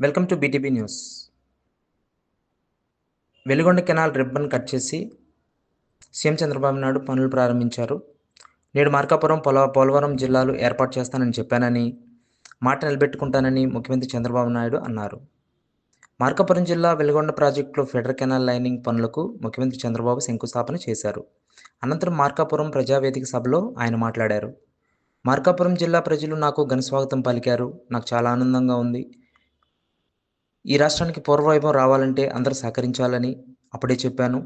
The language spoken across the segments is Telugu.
Welcome to BTB news. Veligonda canal ribbon cut చేసి సీఎం చంద్రబాబు నాయుడు పనులు ప్రారంభించారు. నేడు మార్కాపురం, పోలవరం జిల్లాలు ఏర్పాటు చేస్తానని చెప్పానని, మాట నిలబెట్టుకుంటానని ముఖ్యమంత్రి చంద్రబాబు నాయుడు అన్నారు. మార్కాపురం జిల్లా వెలిగొండ ప్రాజెక్టులో ఫెడరల్ కెనాల్ లైనింగ్ పనులకు ముఖ్యమంత్రి చంద్రబాబు శంకుస్థాపన చేశారు. అనంతరం మార్కాపురం ప్రజావేదిక సభలో ఆయన మాట్లాడారు. మార్కాపురం జిల్లా ప్రజలు నాకు ఘనస్వాగతం పలికారు. నాకు చాలా ఆనందంగా ఉంది. ఈ రాష్ట్రానికి పూర్వవైభవం రావాలంటే అందరూ సహకరించాలని అప్పుడే చెప్పాను.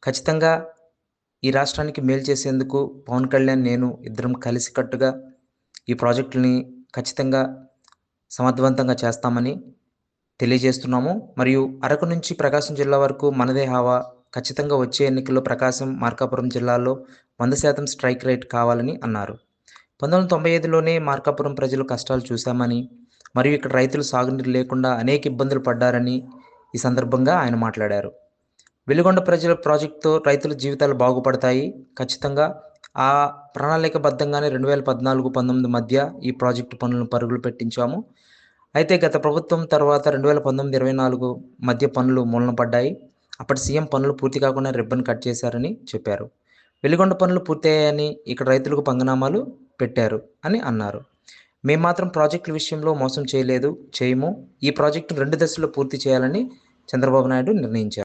ఖచ్చితంగా ఈ రాష్ట్రానికి మేలు చేసేందుకు పవన్ కళ్యాణ్, నేను ఇద్దరం కలిసికట్టుగా ఈ ప్రాజెక్టులని ఖచ్చితంగా సమర్థవంతంగా చేస్తామని తెలియజేస్తున్నాము. మరియు అరకు నుంచి ప్రకాశం జిల్లా వరకు మనదే హవా. ఖచ్చితంగా వచ్చే ఎన్నికల్లో ప్రకాశం, మార్కాపురం జిల్లాల్లో 100% స్ట్రైక్ రేట్ కావాలని అన్నారు. 1995లోనే మార్కాపురం ప్రజలు కష్టాలు చూశామని, మరియు ఇక్కడ రైతులు సాగునీరు లేకుండా అనేక ఇబ్బందులు పడ్డారని ఈ సందర్భంగా ఆయన మాట్లాడారు. వెలిగొండ ప్రజల ప్రాజెక్టుతో రైతుల జీవితాలు బాగుపడతాయి. ఖచ్చితంగా ఆ ప్రణాళికబద్ధంగానే 2014-19 మధ్య ఈ ప్రాజెక్టు పనులను పరుగులు పెట్టించాము. అయితే గత ప్రభుత్వం తర్వాత 2019-24 మధ్య పనులు మూలన పడ్డాయి. అప్పటి సీఎం పనులు పూర్తి కాకుండా రిబ్బన్ కట్ చేశారని చెప్పారు. వెలిగొండ పనులు పూర్తయ్యాయని, ఇక్కడ రైతులకు పంగనామాలు పెట్టారు అని అన్నారు. మేము మాత్రం ప్రాజెక్టుల విషయంలో మోసం చేయము. ఈ ప్రాజెక్టును 2 దశల్లో పూర్తి చేయాలని చంద్రబాబు నాయుడు నిర్ణయించారు.